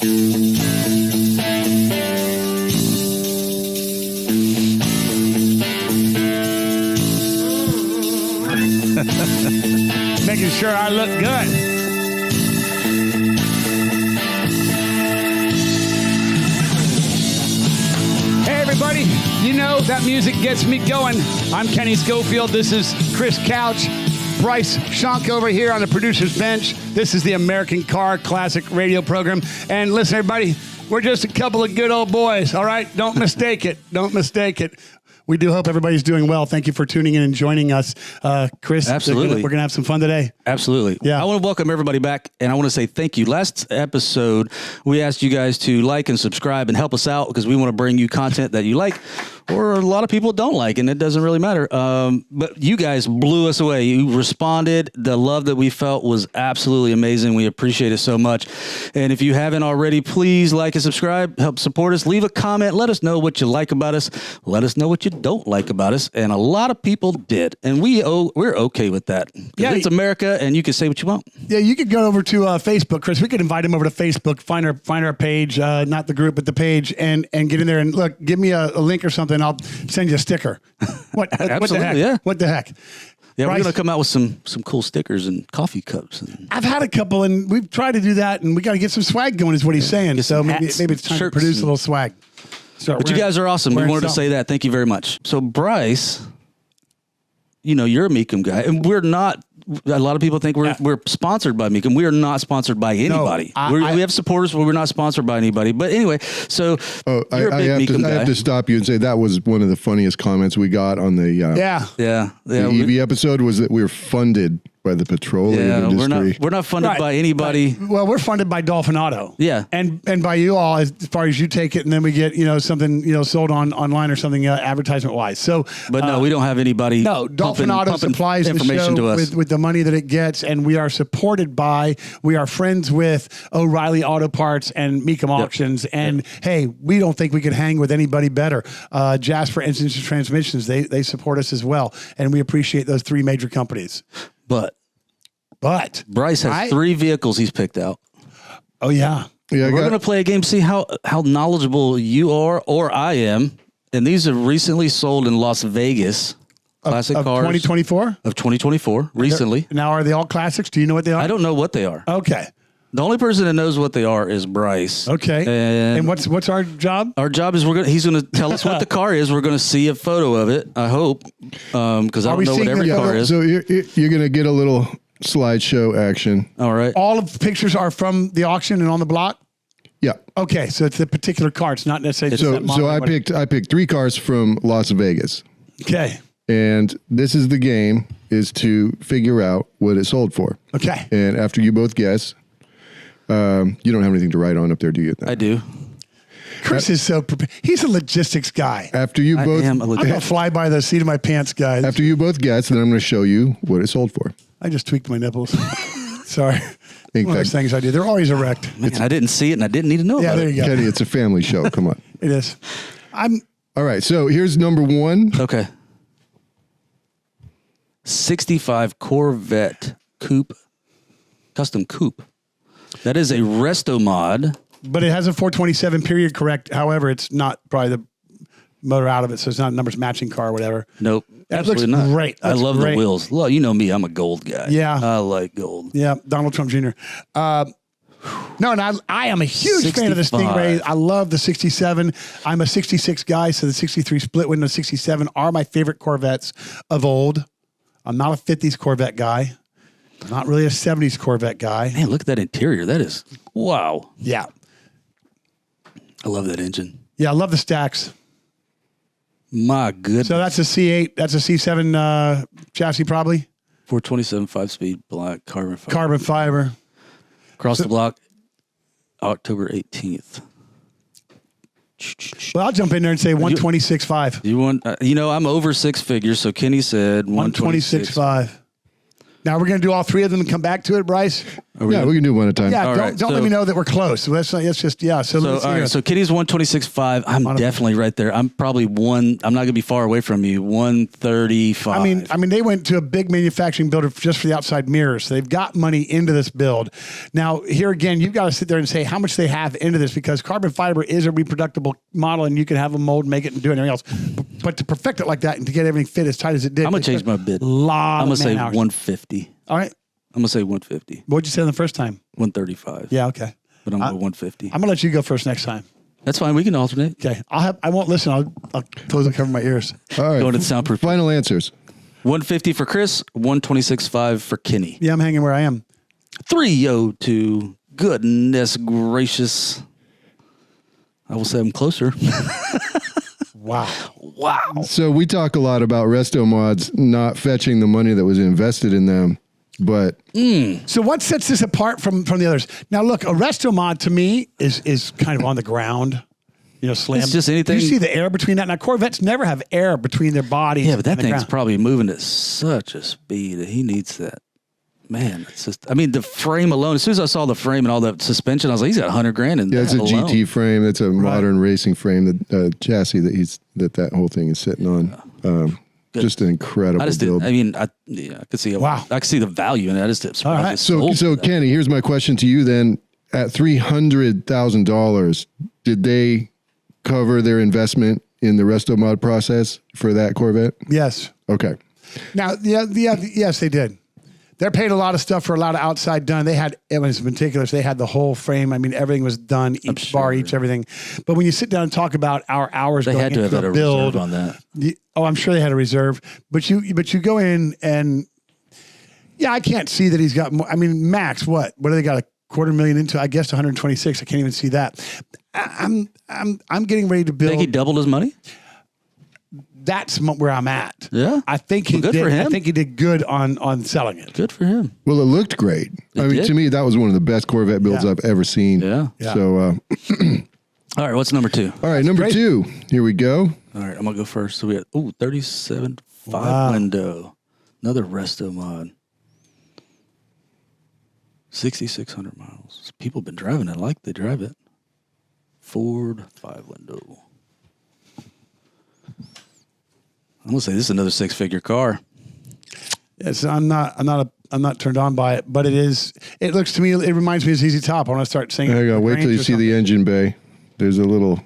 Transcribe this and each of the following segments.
Making sure I look good. Hey, everybody. You know, that music gets me going. I'm Kenny Schofield. This is Chris Couch. Bryce Schunk over here on the producer's bench. This is the American Car Classic radio program. And listen, everybody, we're just a couple of good old boys, all right? Don't mistake it. Don't mistake it. We do hope everybody's doing well. Thank you for tuning in and joining us. Chris, absolutely. We're going to have some fun today. Absolutely. Yeah. I want to welcome everybody back, and I want to say thank you. Last episode, we asked you guys to like and subscribe and help us out because we want to bring you content that you like or a lot of people don't like, and it doesn't really matter. But you guys blew us away. You responded. The love that we felt was absolutely amazing. We appreciate it so much. And if you haven't already, please like and subscribe. Help support us. Leave a comment. Let us know what you like about us. Let us know what you don't like about us. And a lot of people did. And we're okay with that. Yeah, it's America, and you can say what you want. Yeah, you could go over to Facebook, Chris. We could invite him over to Facebook, find our page, not the group, but the page, and get in there and look, give me a link or something. I'll send you a sticker. What the heck? Yeah. What the heck? Yeah, Bryce, we're going to come out with some cool stickers and coffee cups. I've had a couple, and we've tried to do that, and we got to get some swag going, is what he's saying. So maybe it's time to produce a little swag. But you guys are awesome. We wanted to say that. Thank you very much. So, Bryce, you know, you're a Meekum guy, and we're not. A lot of people think we're sponsored by Meekum. We are not sponsored by anybody. No, we have supporters, but we're not sponsored by anybody. But anyway, so you're a big Meekum guy. I have to stop you and say that was one of the funniest comments we got on the EV episode, was that we were funded by the petroleum industry. We're not funded by anybody. Right. Well, we're funded by Dolphin Auto. Yeah. And by you all, as far as you take it, and then we get, something, sold online or something advertisement wise. So, but no, we don't have anybody. No, Dolphin Auto supplies information to us with the money that it gets, and we are supported by, we are friends with O'Reilly Auto Parts and Meekum Auctions. And hey, we don't think we could hang with anybody better. Jasper Engines and Transmissions, they support us as well. And we appreciate those three major companies. But Bryce has 3 vehicles he's picked out. Oh yeah. We're going to play a game, see how knowledgeable you are or I am. And these are recently sold in Las Vegas. Classic cars. 2024? Of 2024, recently. Now, are they all classics? Do you know what they are? I don't know what they are. Okay. The only person that knows what they are is Bryce. Okay. And what's our job? Our job is he's going to tell us what the car is. We're going to see a photo of it, I hope, because I don't know what every car is. So you're going to get a little slideshow action. All right. All of the pictures are from the auction and on the block? Yeah. Okay, so it's a particular car. It's not necessarily just that model. So I picked 3 cars from Las Vegas. Okay. And this is the game, is to figure out what it sold for. Okay. And after you both guess, you don't have anything to write on up there, do you? I do. Chris is so prepared. He's a logistics guy. After you both, I'm a fly by the seat of my pants guy. After you both guess, then I'm going to show you what it sold for. I just tweaked my nipples. Sorry. One of those things I do. They're always erect. Man, I didn't see it, and I didn't need to know about it. Yeah, there you go. Kenny, it's a family show. Come on. It is. All right, so here's number 1. Okay. 65 Corvette Coupe, custom coupe. That is a Resto-mod. But it has a 427 period correct. However, it's not probably the motor out of it, so it's not a numbers matching car or whatever. Nope. That absolutely looks not. Great. I love the wheels. Well, you know me, I'm a gold guy. Yeah. I like gold. Yeah, Donald Trump Jr. No, and I am a huge fan of the Stingray. I love the 67. I'm a 66 guy, so the 63 split window 67 are my favorite Corvettes of old. I'm not a 50s Corvette guy. I'm not really a 70s Corvette guy. Man, look at that interior. That is, wow. Yeah. I love that engine. Yeah, I love the stacks. My goodness. So that's a C8. That's a C7 chassis probably. 427 5-speed black carbon fiber. Carbon fiber. Across the block, October 18th. Well, I'll jump in there and say 126.5. You want? I'm over 6 figures, so Kenny said 126.5. Now we're going to do all 3 of them and come back to it, Bryce. Yeah, we can do one at a time. Yeah, don't let me know that we're close. So let's just So all right. So Kitty's 126.5. I'm definitely right there. I'm probably I'm not going to be far away from you. 135. I mean, they went to a big manufacturing builder just for the outside mirrors. So they've got money into this build. Now, here again, you've got to sit there and say how much they have into this, because carbon fiber is a reproducible model, and you can have them mold, make it, and do anything else. But to perfect it like that and to get everything fit as tight as it did, I'm going to change my bid. I'm going to say 150. All right. I'm going to say 150. What'd you say on the first time? 135. Yeah, okay. But I'm going to 150. I'm going to let you go first next time. That's fine. We can alternate. Okay. I won't listen. I'll close and cover my ears. All right. Going to the soundproof. Final answers. 150 for Chris, 126.5 for Kenny. Yeah, I'm hanging where I am. 302. Goodness gracious. I will say I'm closer. Wow. So we talk a lot about Resto-mods not fetching the money that was invested in them. But so what sets this apart from the others? Now, look, a Resto-mod to me is kind of on the ground, slam. It's just anything. You see the air between that. Now, Corvettes never have air between their bodies. Yeah, but that and the thing's ground. probably moving at such a speed that he needs that. Man, it's just, the frame alone, as soon as I saw the frame and all the suspension, I was like, he's got $100,000 in that it's a alone. GT frame. It's a modern racing frame, chassis that whole thing is sitting on. Just an incredible build. I could see. Wow. I could see the value in it. I just didn't. All right. So Kenny, here's my question to you then. At $300,000, did they cover their investment in the Resto-mod process for that Corvette? Yes. Okay. Now, yes, they did. They're paid a lot of stuff for a lot of outside done. It was meticulous. They had the whole frame. I mean, everything was done, each bar, each everything. But when you sit down and talk about our hours, they had to have had a build reserve on that. I'm sure they had a reserve. But you go in and I can't see that he's got more. I mean, max what do they got? $250,000 into? I guess 126. I can't even see that. I'm getting ready to build. Think he doubled his money? That's where I'm at. Yeah, I think he did. For him. I think he did good on selling it. Good for him. Well, it looked great. To me, that was one of the best Corvette builds I've ever seen. Yeah. So, all right, what's number 2? All right, number 2. Here we go. All right, I'm gonna go first. So we had 37.5 window, another Resto-mod, 6,600 miles. People have been driving it like they drive it. Ford 5 window. I'm gonna say this is another 6-figure car. Yes, I'm not turned on by it, but it is. It looks to me. It reminds me of ZZ Top. I want to start singing. There you go. Wait till you see the engine bay. There's a little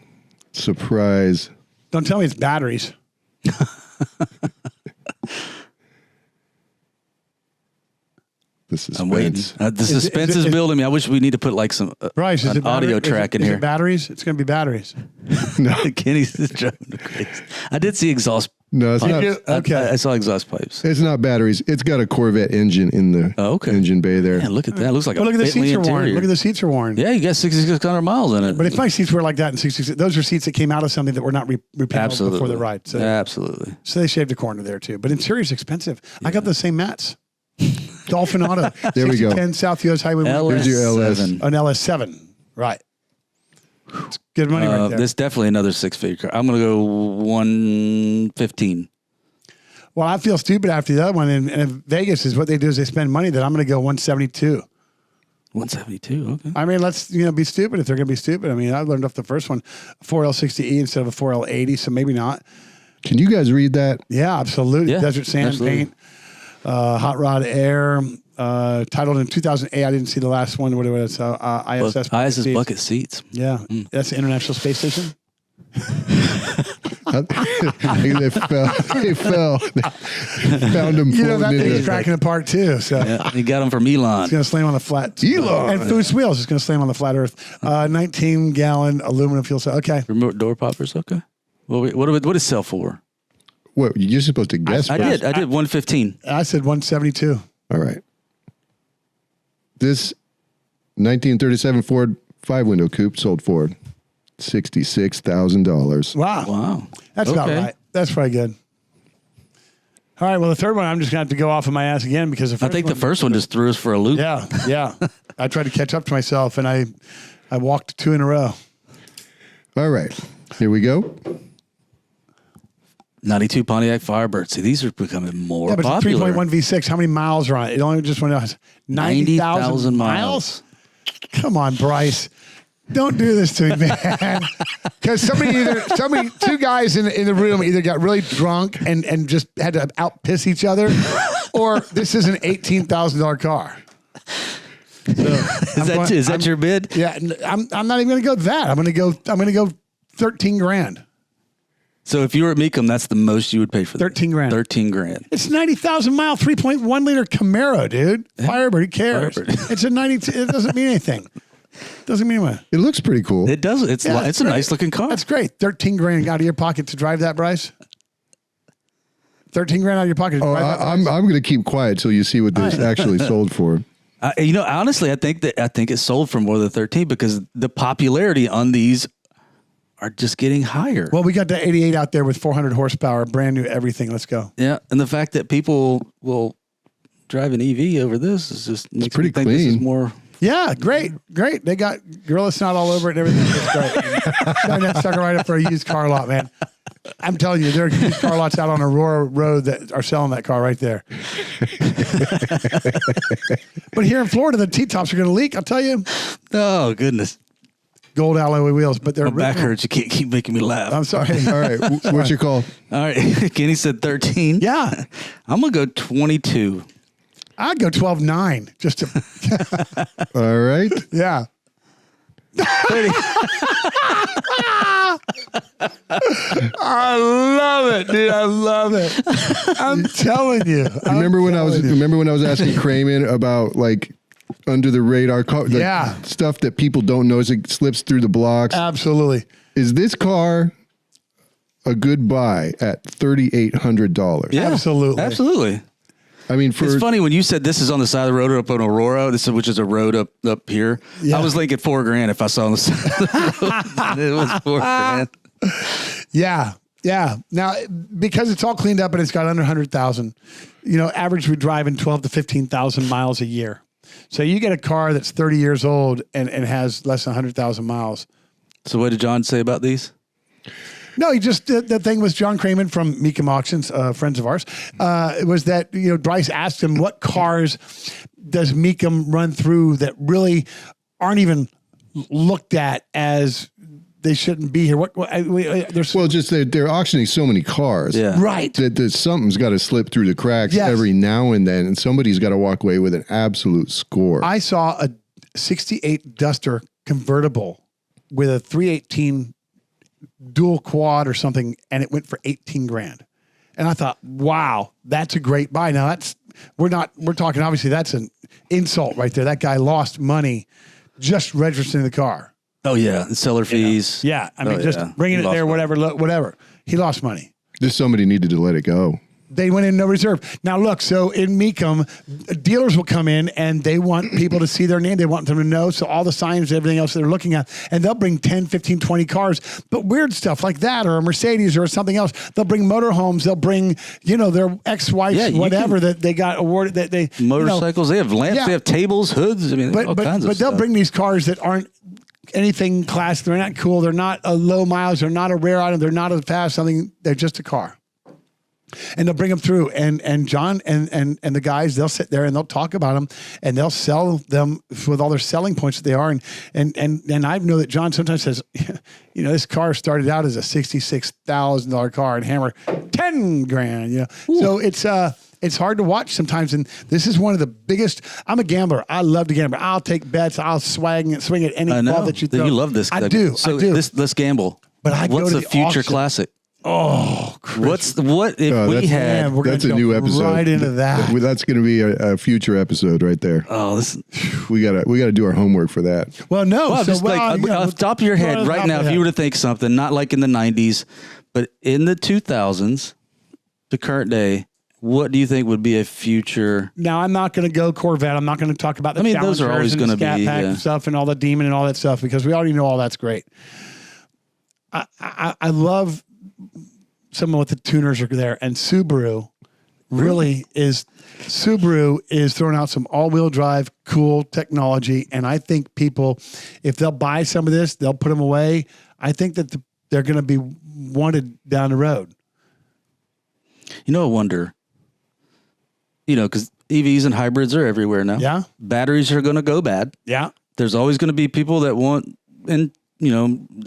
surprise. Don't tell me it's batteries. The suspense. I'm waiting. The suspense is building me. I wish we need to put like some Bryce, an audio track in is here. it batteries? It's going to be batteries. No, Kenny's just driving me crazy. I did see exhaust. No, it's not. Okay. I saw exhaust pipes. It's not batteries. It's got a Corvette engine in the engine bay there. Man, look at that. It looks like look at the seats are worn. interior. Look at the seats are worn. Yeah, you got 6,600 miles in it. But if my seats were like that in 66, those are seats that came out of something that were not repainted before the ride. So, absolutely. So they shaved a corner there too. But interior's expensive. Yeah. I got the same mats. Dolphin Auto. There we go. 10 South US Highway. Here's your LS. An LS7. Right. It's good money right there. This is definitely another 6-figure car. I'm going to go 115. Well, I feel stupid after the other one. And Vegas is what they do is they spend money that I'm going to go 172. 172. Okay. I mean, let's be stupid if they're going to be stupid. I mean, I learned off the first one, 4L60E instead of a 4L80, so maybe not. Can you guys read that? Yeah, absolutely. Yeah, Desert Sand absolutely. Paint, Hot Rod Air, titled in 2008. I didn't see the last one. What it was? ISS. ISS bucket seats. Yeah, that's the International Space Station. They fell. They found them. That thing's cracking apart too. So you got them from Elon. It's going to slam on the flat. Elon. And Foose Wheels is going to slam on the flat Earth. 19-gallon aluminum fuel cell. Okay. Remote door poppers. Okay. What does sell for? What, you're supposed to guess? I did 115. I said 172. All right. This 1937 Ford 5-window coupe sold for $66,000. Wow. That's about right. That's probably good. All right. Well, the third one, I'm just going to have to go off of my ass again because the first one just threw us for a loop. Yeah. I tried to catch up to myself and I walked 2 in a row. All right. Here we go. 92 Pontiac Firebird. See, these are becoming more but popular. It's a 3.1 V6. How many miles are on it? It only just went out 90,000 miles. Come on, Bryce. Don't do this to me, man. Because two guys in the room either got really drunk and just had to out piss each other, or this is an $18,000 car. So is that your bid? Yeah, I'm not even going to go that. I'm going to go 13 grand. So if you were at Mecum, that's the most you would pay for that. 13 grand. 13 grand. It's 90,000 mile, 3.1 liter Camaro, dude. Firebird, who cares? Firebird. It's a 90. It doesn't mean anything. Doesn't mean what. It looks pretty cool. It does. It's a nice looking car. That's great. 13 grand out of your pocket to drive that, Bryce. 13 grand out of your pocket. I'm going to keep quiet till you see what this actually sold for. Honestly, I think it sold for more than 13 because the popularity on these are just getting higher. Well, we got the 88 out there with 400 horsepower, brand new everything. Let's go. Yeah, and the fact that people will drive an EV over this is just makes pretty me think clean. this is more. Yeah, great. They got Gorilla Snot all over it and everything. It's great. Shine that sucker right up for a used car lot, man. I'm telling you, there are used car lots out on Aurora Road that are selling that car right there. But here in Florida, the T-tops are going to leak. I'll tell you. Oh goodness. Gold alloy wheels, but they're My back hurts. You can't keep making me laugh. I'm sorry. All right. What's your call? All right. Kenny said 13. Yeah. I'm going to go 22. I'd go 12.9 just to. All right. Yeah. I love it, dude. I love it. I'm telling you. Remember when I was asking Kramen about like under the radar stuff that people don't know as it slips through the blocks? Absolutely. Is this car a good buy at $3,800? Yeah, absolutely. Absolutely. I mean, it's funny when you said this is on the side of the road up on Aurora, which is a road up here. Yeah. I was thinking $4,000 if I saw on the side of the road. It was $4,000. Yeah. Yeah. Now, because it's all cleaned up and it's got under 100,000, average we're driving 12 to 15,000 miles a year. So you get a car that's 30 years old and has less than 100,000 miles. So what did John say about these? No, he just the thing was John Kramen from Mecum Auctions, friends of ours, was that Bryce asked him what cars does Mecum run through that really aren't even looked at as they shouldn't be here. They're auctioning so many cars, right? That something's got to slip through the cracks every now and then, and somebody's got to walk away with an absolute score. I saw a '68 Duster convertible with a 318. Dual quad or something, and it went for 18 grand. And I thought, wow, that's a great buy. Now we're talking, obviously that's an insult right there. That guy lost money just registering the car. Oh yeah. And seller fees. Yeah. I mean, bringing it there, whatever. He lost money. Just somebody needed to let it go. They went in no reserve. Now look, so in Mecum, dealers will come in and they want people to see their name. They want them to know. So all the signs, everything else they're looking at, and they'll bring 10, 15, 20 cars, but weird stuff like that, or a Mercedes or something else. They'll bring motorhomes. They'll bring, their ex-wives, whatever that they got awarded that they motorcycles. They have lamps. They have tables, hoods. I mean, all kinds of stuff. But they'll bring these cars that aren't anything class. They're not cool. They're not a low miles. They're not a rare item. They're not a fast something. They're just a car. And they'll bring them through, and John and the guys, they'll sit there and they'll talk about them, and they'll sell them with all their selling points that they are. And I know that John sometimes says, this car started out as a $66,000 car and hammer 10 grand. So it's hard to watch sometimes, and this is one of the biggest. I'm a gambler. I love to gamble. I'll take bets. I'll swing at any ball that you throw. You love this. I do. Let's gamble. But what's the future classic? Oh, Chris. What if we had? That's a new episode. Right into that. That's going to be a future episode right there. Oh, we gotta do our homework for that. Well, no. Well, just off the top of your head right now, if you were to think something, not like in the 90s, but in the 2000s, the current day, what do you think would be a future? Now, I'm not going to go Corvette. I'm not going to talk about the those are always going to be stuff and all the Demon and all that stuff, because we already know all that's great. I love some of what the tuners are there, and Subaru is throwing out some all-wheel drive cool technology, and I think people, if they'll buy some of this, they'll put them away. I think that they're going to be wanted down the road. You know, I wonder, because EVs and hybrids are everywhere now. Yeah. Batteries are going to go bad. Yeah. There's always going to be people that want,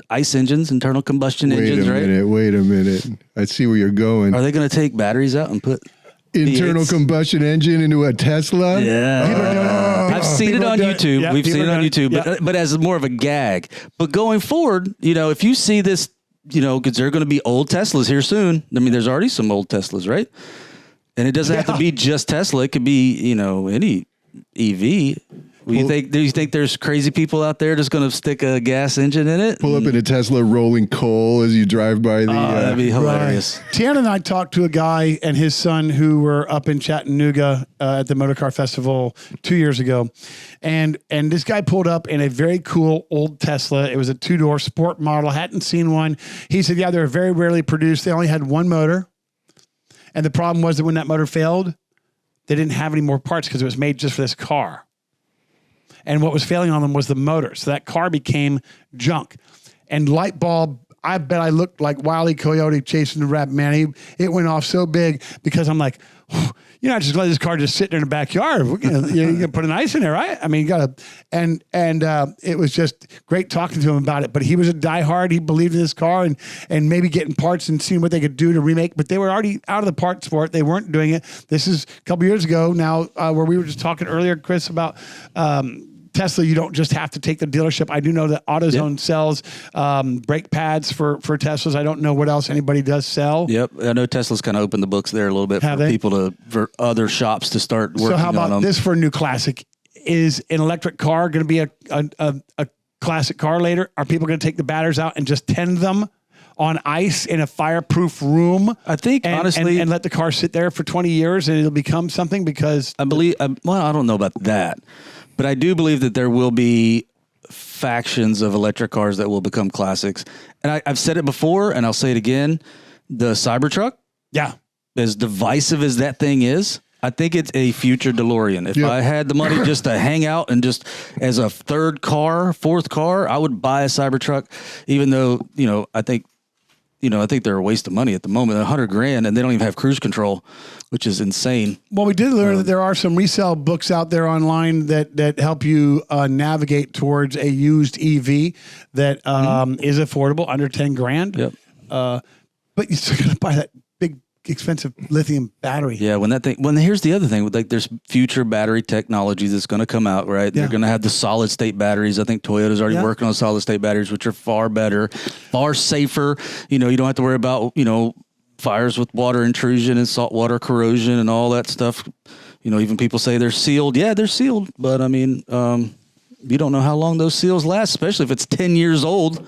ICE engines, internal combustion engines, right? Wait a minute. I see where you're going. Are they going to take batteries out and put Internal V8s? combustion engine into a Tesla? Yeah. I've seen it on YouTube. Yeah, We've seen it on YouTube, yeah. but as more of a gag. But going forward, if you see this, because there are going to be old Teslas here soon. I mean, there's already some old Teslas, right? And it doesn't have to be just Tesla. It could be, any EV. Do you think there's crazy people out there just going to stick a gas engine in it? Pull up in a Tesla rolling coal as you drive by the... that'd be hilarious. Right. Tiana and I talked to a guy and his son who were up in Chattanooga at the Motor Car Festival 2 years ago. And this guy pulled up in a very cool old Tesla. It was a 2-door sport model. Hadn't seen one. He said, yeah, they're very rarely produced. They only had one motor. And the problem was that when that motor failed, they didn't have any more parts because it was made just for this car. And what was failing on them was the motor. So that car became junk. And light bulb, I bet I looked like Wile E. Coyote chasing the rabbit, man. It went off so big because I'm like, you're not just let this car just sit there in the backyard. You can put an ice in there, right? I mean, you got to, and it was just great talking to him about it. But he was a diehard. He believed in this car and maybe getting parts and seeing what they could do to remake. But they were already out of the parts for it. They weren't doing it. This is a couple years ago now, where we were just talking earlier, Chris, about Tesla. You don't just have to take the dealership. I do know that AutoZone sells brake pads for Teslas. I don't know what else anybody does sell. Yep, I know Tesla's kind of opened the books there a little bit for other shops to start working on them. So how about this for a new classic? Is an electric car going to be a classic car later? Are people going to take the batteries out and just tend them on ice in a fireproof room? I think, honestly... And let the car sit there for 20 years and it'll become something because... I don't know about that. But I do believe that there will be factions of electric cars that will become classics. And I've said it before, and I'll say it again. The Cybertruck, as divisive as that thing is, I think it's a future DeLorean. If I had the money just to hang out and just as a fourth car, I would buy a Cybertruck, even though, I think they're a waste of money at the moment, $100,000, and they don't even have cruise control, which is insane. Well, we did learn that there are some resale books out there online that help you navigate towards a used EV that is affordable, under $10,000. Yep. But you still got to buy that big, expensive lithium battery. Yeah, here's the other thing, there's future battery technology that's going to come out, right? Yeah. They're going to have the solid state batteries. I think Toyota's already working on solid state batteries, which are far better, far safer. You don't have to worry about, fires with water intrusion and saltwater corrosion and all that stuff. Even people say they're sealed. Yeah, they're sealed. But I mean, you don't know how long those seals last, especially if it's 10 years old.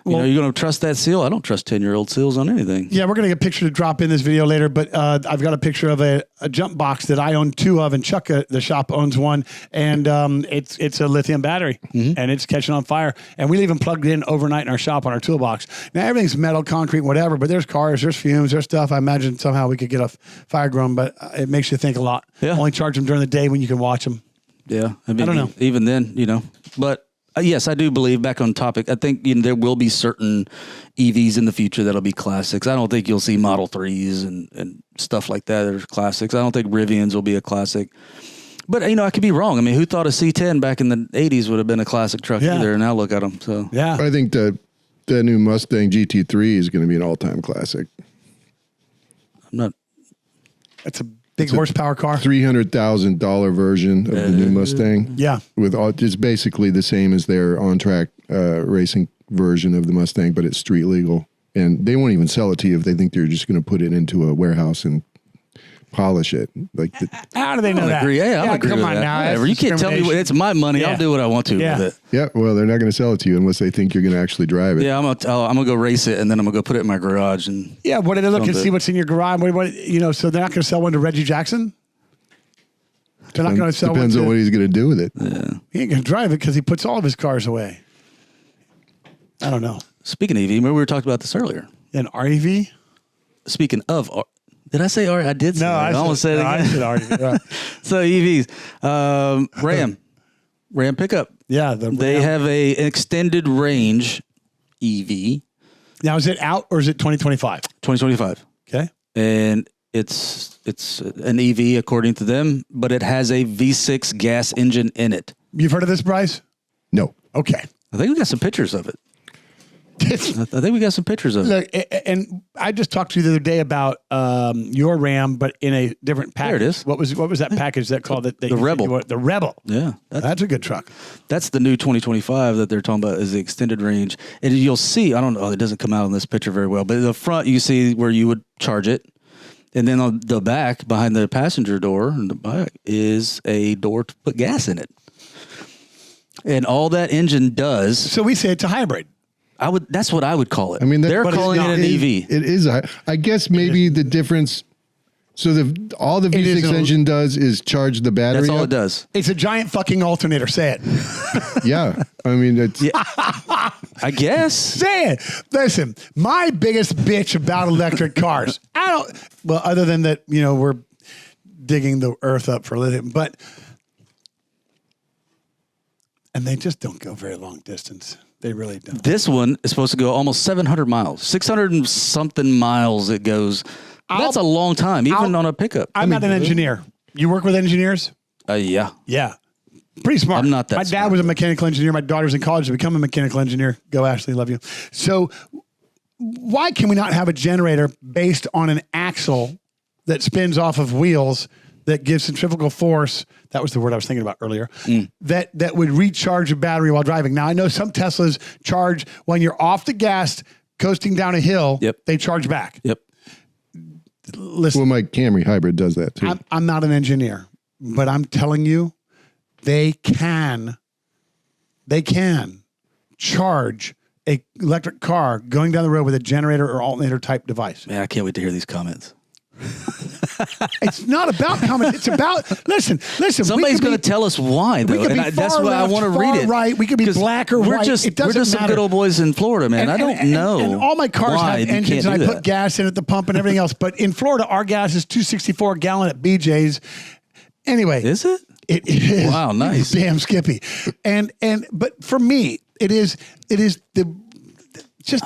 You're going to trust that seal? I don't trust 10-year-old seals on anything. Yeah, we're going to get a picture to drop in this video later, but I've got a picture of a jump box that I own 2 of, and Chuck, the shop, owns one, and it's a lithium battery, and it's catching on fire. And we leave them plugged in overnight in our shop on our toolbox. Now, everything's metal, concrete, whatever, but there's cars, there's fumes, there's stuff. I imagine somehow we could get a fire going, but it makes you think a lot. Yeah. Only charge them during the day when you can watch them. Yeah. I mean, I don't know. Even then, but... yes, I do believe, back on topic, I think there will be certain EVs in the future that'll be classics. I don't think you'll see Model 3s and stuff like that are classics. I don't think Rivians will be a classic. But, I could be wrong. I mean, who thought a C10 back in the 80s would have been a classic truck either? And now look at them. So yeah, I think the new Mustang GT3 is going to be an all-time classic. It's a big horsepower car. $300,000 version of the new Mustang. Yeah. It's basically the same as their on-track racing version of the Mustang, but it's street legal. And they won't even sell it to you if they think they're just going to put it into a warehouse and polish it. How do they know that? Agree. Yeah, I'll agree with that. Now, whatever. You can't tell me it's my money. I'll do what I want to with it. Yeah, well, they're not going to sell it to you unless they think you're going to actually drive it. Yeah, I'm gonna go race it, and then I'm gonna go put it in my garage. And what do they look and see what's in your garage? So they're not going to sell one to Reggie Jackson. They're not going to sell. Depends on what he's going to do with it. Yeah. He ain't going to drive it because he puts all of his cars away. I don't know. Speaking of EV, remember we were talking about this earlier. An REV. Speaking of, did I say REV? I did say no, I almost said it again. I said REV. Right. So EVs, Ram pickup. Yeah, they have an extended range EV. Now, is it out or is it 2025? 2025. Okay. And It's an EV according to them, but it has a V6 gas engine in it. You've heard of this, Bryce? No. Okay. I think we got some pictures of it. I think we got some pictures of it. Look, and I just talked to you the other day about your Ram, but in a different package. There it is. What was that package that called it? The Rebel. The Rebel. Yeah. That's a good truck. That's the new 2025 that they're talking about is the extended range. And you'll see, I don't know, it doesn't come out on this picture very well, but in the front you see where you would charge it. And then on the back, behind the passenger door in the back, is a door to put gas in it. And all that engine does. So we say it's a hybrid. That's what I would call it. I mean, they're calling it an EV. It is. I guess maybe the difference. So all the V6 engine does is charge the battery. That's all up. it does. It's a giant fucking alternator. Say it. Yeah. I mean, it's. Yeah. I guess. Say it. Listen, my biggest bitch about electric cars. Well, other than that, we're digging the earth up for lithium, and they just don't go very long distance. They really don't. This one is supposed to go almost 700 miles, 600 and something miles it goes. That's a long time, even on a pickup. I'm not an engineer. You work with engineers? Yeah. Yeah. Pretty smart. I'm not that My dad smart. was a mechanical engineer. My daughter's in college to become a mechanical engineer. Go, Ashley. Love you. So why can we not have a generator based on an axle that spins off of wheels that gives centrifugal force? That was the word I was thinking about earlier. That would recharge a battery while driving. Now, I know some Teslas charge when you're off the gas, coasting down a hill. Yep. They charge back. Yep. Listen, Well, my Camry hybrid does that too. I'm not an engineer, but I'm telling you, they can charge a electric car going down the road with a generator or alternator type device. Man, I can't wait to hear these comments. It's not about comments. It's about listen. Somebody's going to tell us why, though. We could be And that's far why I left, want to far read it. right. We could be 'Cause black or we're white. Just, It doesn't we're just some matter. good old boys in Florida, man. I don't know. And all my cars why have you engines, can't and do I that. put gas in at the pump and everything else. But in Florida, our gas is $2.64 a gallon at BJ's. Anyway, Is it? It is. Wow, nice. Damn Skippy. But for me, it is just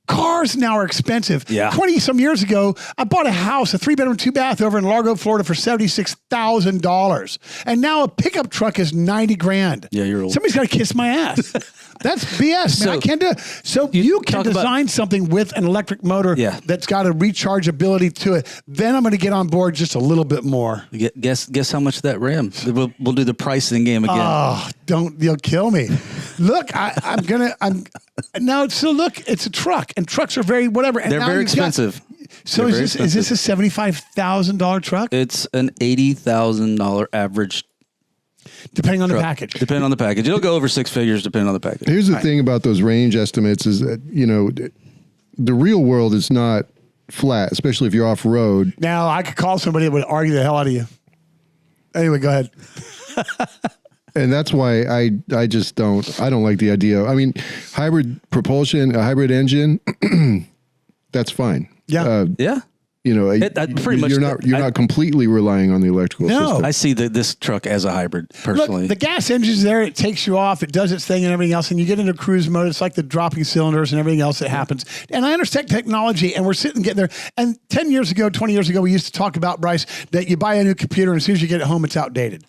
cars now are expensive. Yeah. 20 some years ago, I bought a house, a 3-bedroom, 2-bath over in Largo, Florida for $76,000. And now a pickup truck is $90,000. Yeah, you're old. Somebody's got to kiss my ass. That's BS, man. I can't do it. So you can talk about- design something with an electric motor that's got a rechargeability to it. Then I'm going to get on board just a little bit more. Guess how much that Ram? We'll do the pricing game again. Oh, you'll kill me. Look, it's a truck, and trucks are very whatever. And They're now very you've got- expensive. So is this a $75,000 truck? It's an $80,000 average, Depending on the package. depending on the package. It'll go over six figures depending on the package. Here's the thing about those range estimates is that, the real world is not flat, especially if you're off road. Now, I could call somebody that would argue the hell out of you. Anyway, go ahead. And that's why I just don't like the idea. I mean, hybrid propulsion, a hybrid engine, that's fine. Yeah. Yeah. Pretty much you're not completely relying on the electrical system. I see this truck as a hybrid personally. Look, the gas engine's there. It takes you off. It does its thing and everything else. And you get into cruise mode. It's like the dropping cylinders and everything else that happens. And I understand technology, and we're sitting getting there. And 10 years ago, 20 years ago, we used to talk about, Bryce, that you buy a new computer and as soon as you get it home, it's outdated.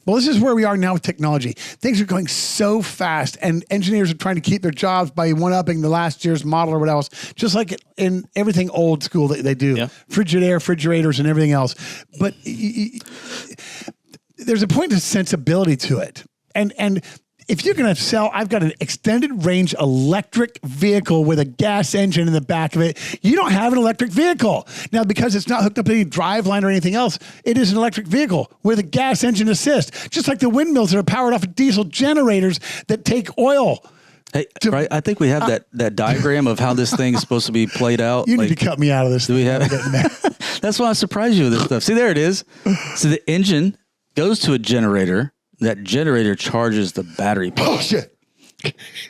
Well, this is where we are now with technology. Things are going so fast, and engineers are trying to keep their jobs by one-upping the last year's model or what else, just like in everything old school that they do. Yeah. Refrigerators and everything else. But there's a point of sensibility to it. And if you're going to sell, I've got an extended range electric vehicle with a gas engine in the back of it. You don't have an electric vehicle. Now, because it's not hooked up to any drive line or anything else, it is an electric vehicle with a gas engine assist, just like the windmills that are powered off of diesel generators that take oil. Hey, right? I think we have that diagram of how this thing is supposed to be played out. You need to cut me out of this. Do we have? That's why I surprised you with this stuff. See, there it is. So the engine goes to a generator. That generator charges the battery pack. Oh shit!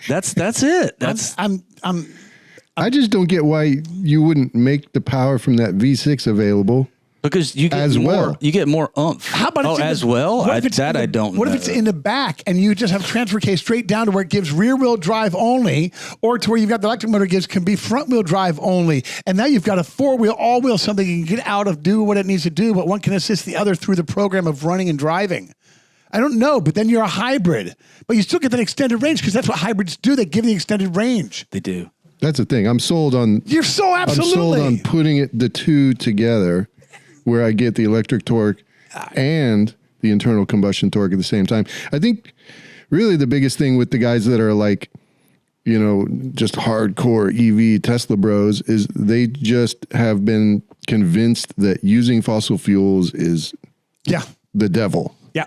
That's it. I just don't get why you wouldn't make the power from that V6 available Because you get you get more oomph. How about it's as well? What if it's I don't know. What if it's in the back and you just have transfer case straight down to where it gives rear wheel drive only, or to where you've got the electric motor can be front wheel drive only, and now you've got a 4-wheel, all wheel, something you can get out of, do what it needs to do, but one can assist the other through the program of running and driving. I don't know, but then you're a hybrid, but you still get that extended range because that's what hybrids do. They give the extended range. They do. That's the thing. I'm sold on. You're so absolutely. I'm sold on putting the two together, where I get the electric torque and the internal combustion torque at the same time. I think really the biggest thing with the guys that are like, just hardcore EV Tesla bros is they just have been convinced that using fossil fuels is the devil. Yeah.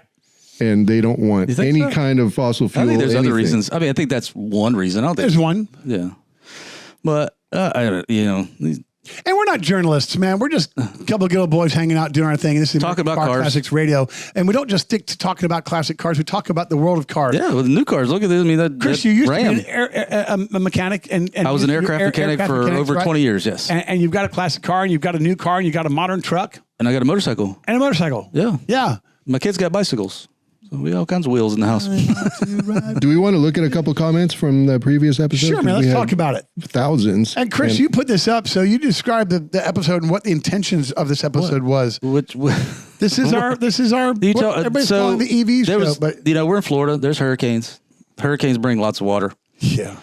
And they don't want any kind of fossil fuel. I think there's anything. other reasons. I mean, I think that's one reason. There's one. Yeah. But, and we're not journalists, man. We're just a couple of good old boys hanging out doing our thing. This is talking about Car cars. Classics Radio. And we don't just stick to talking about classic cars. We talk about the world of cars. Yeah, with new cars. Look at this. I mean, Chris, you used to be a mechanic. And I was an aircraft mechanic for over 20 years, yes. And you've got a classic car, and you've got a new car, and you've got a modern truck. And I got a motorcycle. And a motorcycle. Yeah. Yeah. My kids got bicycles. So we got all kinds of wheels in the house. Do we want to look at a couple comments from the previous episode? Sure, man. Let's talk about it. Thousands. And Chris, you put this up, so you described the episode and what the intentions of this episode was. This is our. Everybody's calling the EV show, but we're in Florida. There's hurricanes. Hurricanes bring lots of water. Yeah.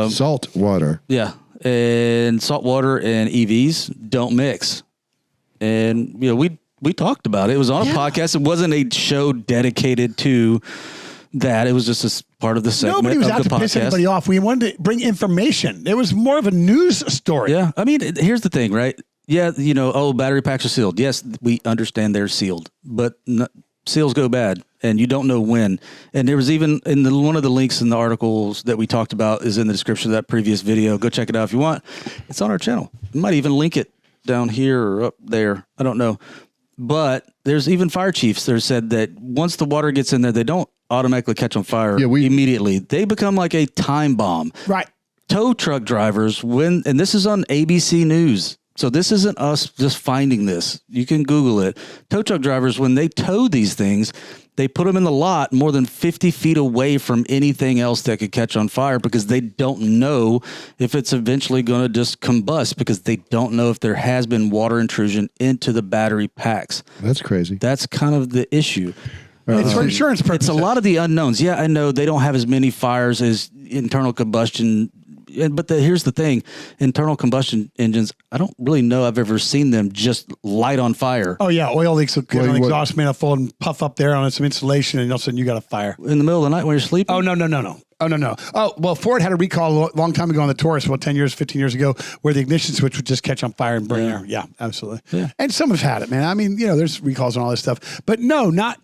Salt water. Yeah, and salt water and EVs don't mix. And we talked about it. It was on a podcast. It wasn't a show dedicated to that. It was just a part of the segment. Nobody was out to piss anybody off. We wanted to bring information. It was more of a news story. Yeah. I mean, here's the thing, right? Yeah, battery packs are sealed. Yes, we understand they're sealed, but seals go bad, and you don't know when. And there was even one of the links in the articles that we talked about is in the description of that previous video. Go check it out if you want. It's on our channel. We might even link it down here or up there. I don't know. But there's even fire chiefs that said that once the water gets in there, they don't automatically catch on fire immediately. They become like a time bomb. Right. Tow truck drivers, and this is on ABC News, so this isn't us just finding this. You can Google it. Tow truck drivers, when they tow these things, they put them in the lot more than 50 feet away from anything else that could catch on fire because they don't know if it's eventually going to just combust because they don't know if there has been water intrusion into the battery packs. That's crazy. That's kind of the issue. It's for insurance purposes. It's a lot of the unknowns. Yeah, I know they don't have as many fires as internal combustion. But here's the thing. Internal combustion engines, I don't really know I've ever seen them just light on fire. Oh, yeah. Oil leaks will get an exhaust manifold and puff up there on some insulation, and all of a sudden you got a fire. In the middle of the night when you're sleeping? Oh, no. Oh, no. Oh, well, Ford had a recall a long time ago on the Taurus, 10 years, 15 years ago, where the ignition switch would just catch on fire and burn there. Yeah, absolutely. Yeah. And some have had it, man. I mean, there's recalls and all this stuff. But no, not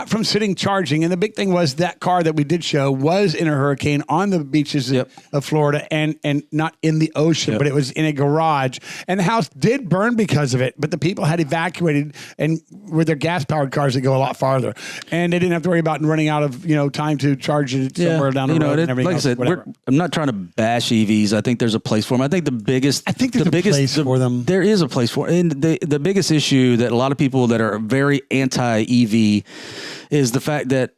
from sitting charging. And the big thing was that car that we did show was in a hurricane on the beaches of Florida and not in the ocean, but it was in a garage. And the house did burn because of it, but the people had evacuated and with their gas-powered cars that go a lot farther. And they didn't have to worry about running out of, time to charge it somewhere down the road. Like I said, I'm not trying to bash EVs. I think there's a place for them. I think there's a place for them. There is a place for them. And the biggest issue that a lot of people that are very anti-EV is the fact that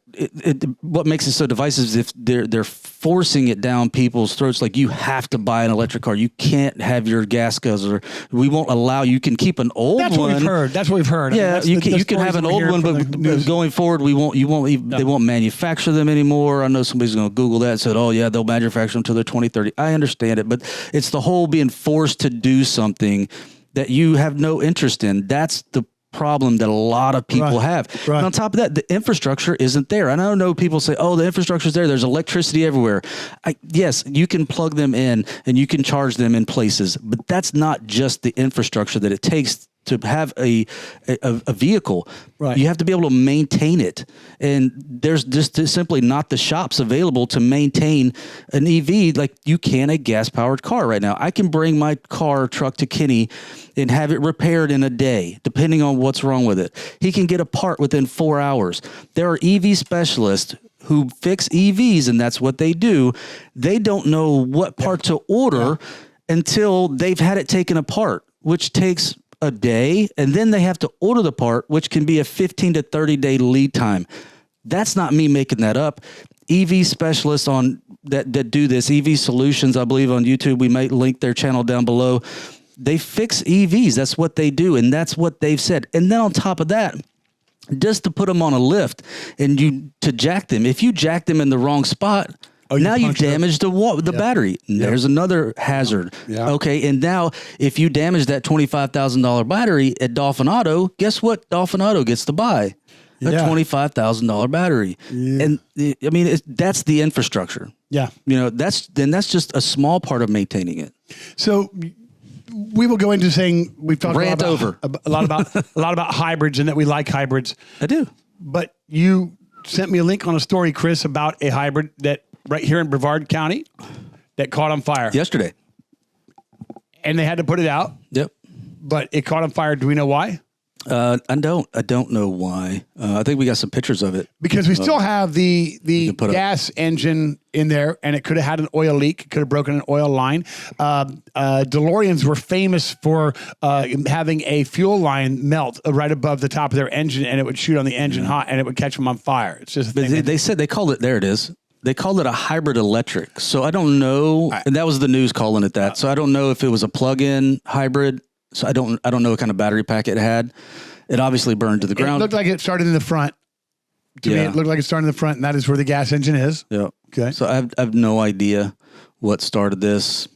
what makes it so divisive is if they're forcing it down people's throats. Like, you have to buy an electric car. You can't have your gas guzzler. We won't allow. You can keep an old one. That's what we've heard. Yeah, I mean, you can have an old one, but going forward, they won't manufacture them anymore. I know somebody's going to Google that and said, "Oh yeah, they'll manufacture them until they're 2030." I understand it, but it's the whole being forced to do something that you have no interest in. That's the problem that a lot of people have. Right. And on top of that, the infrastructure isn't there. And I know people say, oh, the infrastructure's there. There's electricity everywhere. Yes, you can plug them in and you can charge them in places, but that's not just the infrastructure that it takes to have a vehicle. Right. You have to be able to maintain it. And there's just simply not the shops available to maintain an EV like you can a gas-powered car right now. I can bring my truck to Kenny and have it repaired in a day, depending on what's wrong with it. He can get a part within 4 hours. There are EV specialists who fix EVs, and that's what they do. They don't know what part to order until they've had it taken apart, which takes a day, and then they have to order the part, which can be a 15 to 30 day lead time. That's not me making that up. EV specialists that do this, EV Solutions, I believe on YouTube, we might link their channel down below. They fix EVs. That's what they do, and that's what they've said. And then on top of that, just to put them on a lift and to jack them, if you jack them in the wrong spot, now you damage the battery. There's another hazard. Okay, and now if you damage that $25,000 battery at Dolphin Auto, guess what Dolphin Auto gets to buy? A $25,000 battery. And I mean, that's the infrastructure. Yeah. You know, that's just a small part of maintaining it. So we will go into saying we've talked a lot about hybrids and that we like hybrids. I do. But you sent me a link on a story, Chris, about a hybrid that right here in Brevard County that caught on fire Yesterday. And they had to put it out. Yep. But it caught on fire. Do we know why? I don't know why. I think we got some pictures of it because we still have the gas engine in there, and it could have had an oil leak. It could have broken an oil line. DeLoreans were famous for having a fuel line melt right above the top of their engine, and it would shoot on the engine hot, and it would catch them on fire. It's just they said they called it. There it is. They called it a hybrid electric. So I don't know, and that was the news calling it that. So I don't know if it was a plug-in hybrid. So I don't know what kind of battery pack it had. It obviously burned to the ground. It looked like it started in the front. To me, it looked like it started in the front, and that is where the gas engine is. Yeah. Okay. So I have no idea what started this.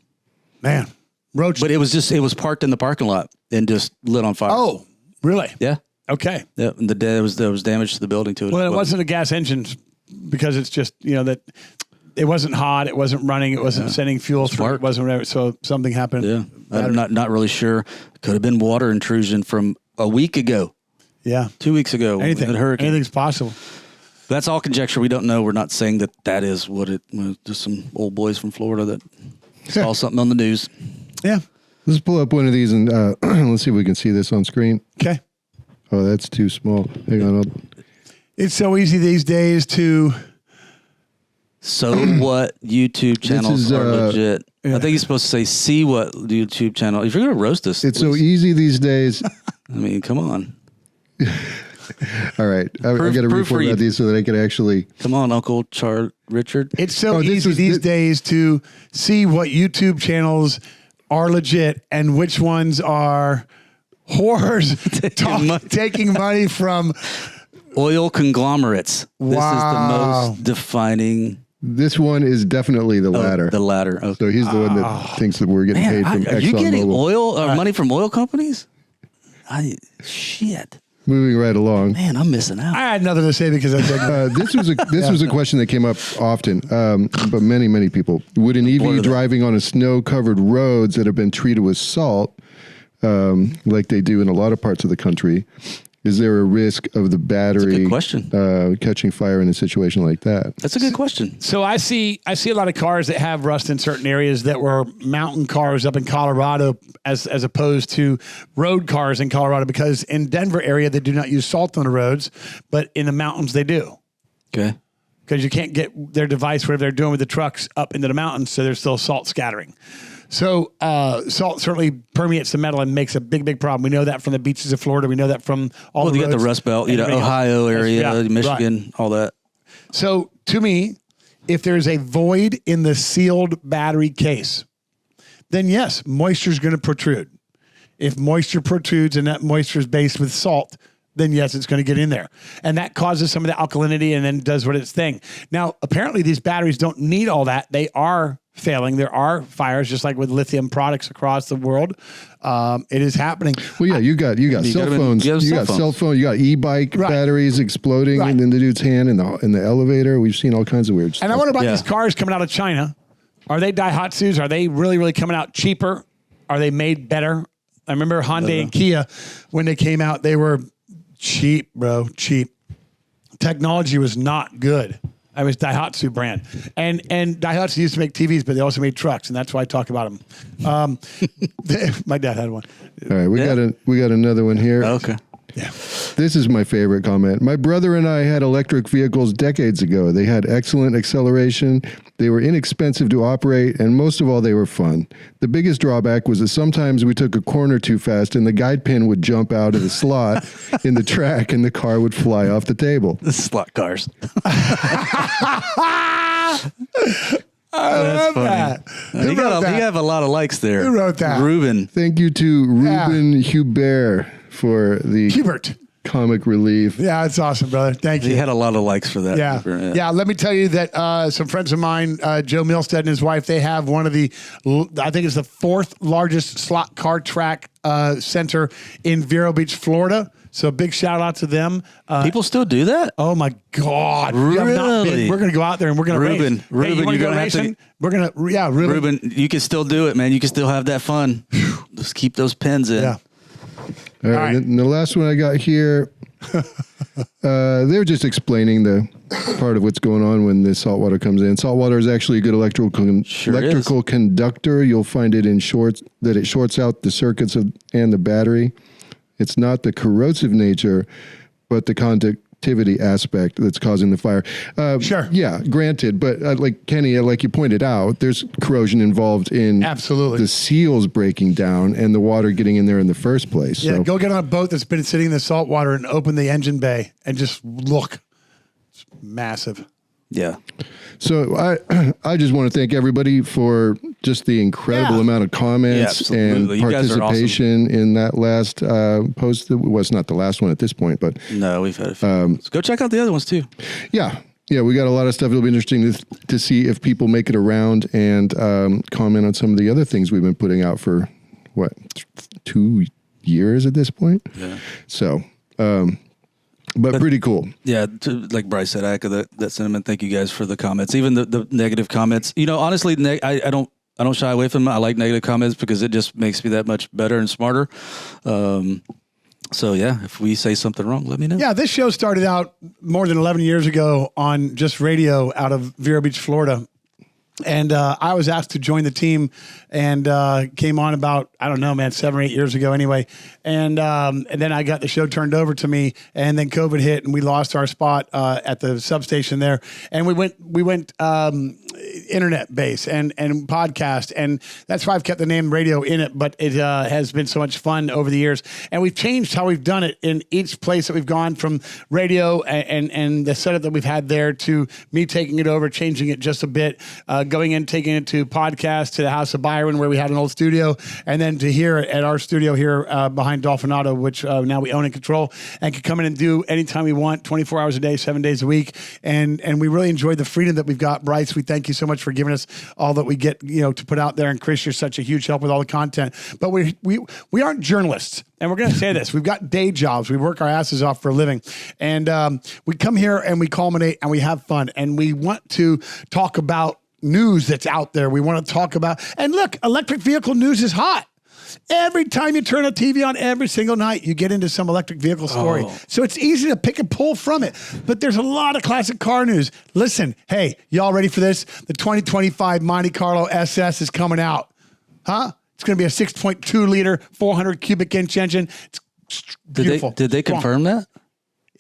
Man, roach. But it was parked in the parking lot and just lit on fire. Oh, really? Yeah. Okay. Yeah. And there was damage to the building to it. Well, it wasn't a gas engine because it's just that. It wasn't hot. It wasn't running. It wasn't sending fuel through. It wasn't whatever. So something happened. Yeah, I'm not really sure. Could have been water intrusion from a week ago. Yeah, 2 weeks ago. Anything's possible. That's all conjecture. We don't know. We're not saying that is what it was. Just some old boys from Florida that saw something on the news. Yeah. Let's pull up one of these and let's see if we can see this on screen. Okay. Oh, that's too small. Hang on. It's so easy these days to. So what YouTube channels are legit? I think you're supposed to say, see what YouTube channel. If you're going to roast us. It's so easy these days. I mean, come on. All right. I got to report about these so that I can actually. Come on, Uncle Richard. It's so easy these days to see what YouTube channels are legit and which ones are whores taking money from oil conglomerates. Wow. This is the most defining. This one is definitely the latter. The latter. Okay. So he's the one that thinks that we're getting paid from ExxonMobil. Are you getting oil or money from oil companies? Shit. Moving right along. Man, I'm missing out. I had nothing to say because I said this was a question that came up often, but many people. Would an EV driving on a snow-covered roads that have been treated with salt, like they do in a lot of parts of the country, is there a risk of the battery catching fire in a situation like that? That's a good question. So I see a lot of cars that have rust in certain areas that were mountain cars up in Colorado as opposed to road cars in Colorado, because in Denver area they do not use salt on the roads, but in the mountains they do. Okay. Because you can't get their device, whatever they're doing with the trucks, up into the mountains, so there's still salt scattering. So salt certainly permeates the metal and makes a big problem. We know that from the beaches of Florida. We know that from all the roads. You got the Rust Belt, Ohio area, Michigan, all that. So to me, if there's a void in the sealed battery case, then yes, moisture is going to protrude. If moisture protrudes and that moisture is based with salt, then yes, it's going to get in there. And that causes some of the alkalinity and then does what its thing. Now, apparently these batteries don't need all that. They are failing. There are fires, just like with lithium products across the world. It is happening. Well, yeah, you got cell phones. You got cell phone. You got e-bike batteries exploding in the dude's hand in the elevator. We've seen all kinds of weird stuff. And I wonder about these cars coming out of China. Are they Daihatsus? Are they really coming out cheaper? Are they made better? I remember Hyundai and Kia, when they came out, they were cheap, bro. Cheap. Technology was not good. I was Daihatsu brand, and Daihatsu used to make TVs, but they also made trucks, and that's why I talk about them. My dad had one. All right, we got another one here. Okay. Yeah. This is my favorite comment. My brother and I had electric vehicles decades ago. They had excellent acceleration. They were inexpensive to operate, and most of all, they were fun. The biggest drawback was that sometimes we took a corner too fast, and the guide pin would jump out of the slot in the track, and the car would fly off the table. The slot cars. I love that. You have a lot of likes there. Who wrote that? Ruben. Thank you to Ruben Hubert for the Hubert. comic relief. Yeah, it's awesome, brother. Thank you. He had a lot of likes for that. Yeah. Let me tell you that some friends of mine, Joe Milstead and his wife, they have one of the, I think it's the 4th largest slot car track center in Vero Beach, Florida. So big shout out to them. People still do that? Oh my God! Really? We're going to go out there and we're going to race. Ruben, you're going to have to. We're going to. Yeah, Ruben, you can still do it, man. You can still have that fun. Just keep those pins in. Yeah. All right. And the last one I got here, they were just explaining the part of what's going on when the salt water comes in. Salt water is actually a good electrical conductor. You'll find it in shorts that it shorts out the circuits and the battery. It's not the corrosive nature, but the conductivity aspect that's causing the fire. Sure. Yeah, granted. But like Kenny, like you pointed out, there's corrosion involved in the seals breaking down and the water getting in there in the first place. Yeah, so. go get on a boat that's been sitting in the salt water and open the engine bay and just look. It's massive. Yeah. So I just want to thank everybody for just the incredible amount of comments and participation in that last post. It was not the last one at this point, but no, we've had a few. So go check out the other ones too. Yeah. Yeah, we got a lot of stuff. It'll be interesting to see if people make it around and comment on some of the other things we've been putting out for, 2 years at this point? Yeah. So, but pretty cool. Yeah, like Bryce said, I echo that sentiment. Thank you guys for the comments, even the negative comments. You know, honestly, I don't shy away from them. I like negative comments because it just makes me that much better and smarter. So yeah, if we say something wrong, let me know. Yeah, this show started out more than 11 years ago on just radio out of Vero Beach, Florida. And I was asked to join the team and came on about, I don't know, man, 7 or 8 years ago anyway. And then I got the show turned over to me, and then COVID hit and we lost our spot at the substation there. And we went internet based and podcast. And that's why I've kept the name radio in it, but it has been so much fun over the years. And we've changed how we've done it in each place that we've gone, from radio and the setup that we've had there to me taking it over, changing it just a bit, going in, taking it to podcast, to the House of Byron, where we had an old studio, and then to here at our studio here behind Dolphinato, which now we own and control, and can come in and do anytime we want, 24 hours a day, 7 days a week. And we really enjoyed the freedom that we've got. Bryce, we thank you so much for giving us all that we get, to put out there. And Chris, you're such a huge help with all the content. But we aren't journalists. And we're going to say this. We've got day jobs. We work our asses off for a living. And we come here and we culminate and we have fun. And we want to talk about news that's out there. We want to talk about, and look, electric vehicle news is hot. Every time you turn a TV on, every single night, you get into some electric vehicle story. Oh. So it's easy to pick and pull from it. But there's a lot of classic car news. Listen, hey, y'all ready for this? The 2025 Monte Carlo SS is coming out. Huh? It's going to be a 6.2 liter, 400 cubic inch engine. It's beautiful. Did they confirm that?